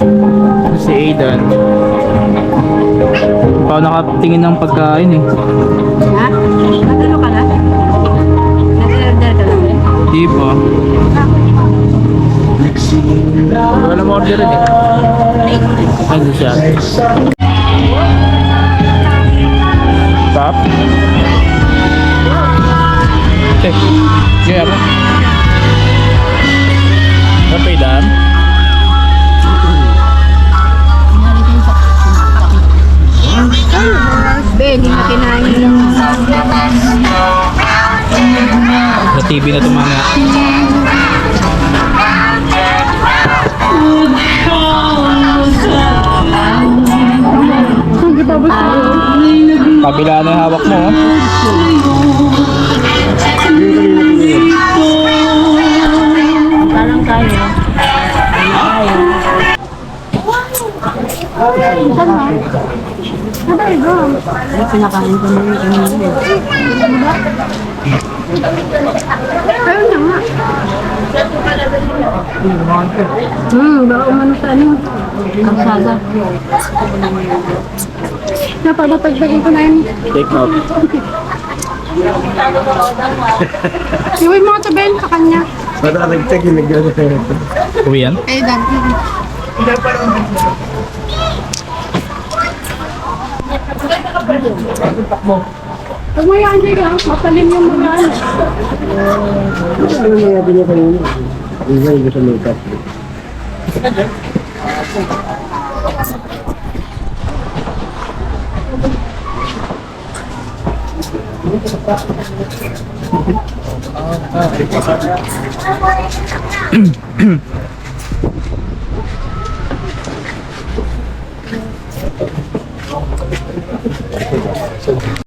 Si Aidan. Ikaw nakatingin ng pagkain eh. Ha? Nagano ka na? Nag-order ka na ba? Di pa. Wala mo order rin eh. Ano siya? Stop. Eh, gaya mo. Kapay dam. Ben, hindi na kinain yung... Sa TV na tumama. Kabila na yung hawak mo. Oh. Parang tayo. Pinakain ko na yung ayun na nga. Baka umano sa ano. Kalsada. Napapagpagin ko na yun. Take out. Iwin mo ito, Ben, sa kanya. Mataragtag yung nagdala. Uwi yan? Ay, Dan. Pag may anjay ka, matalim yung mga ano. Ano nangyayari niya kanina? Iba yung sa makeup.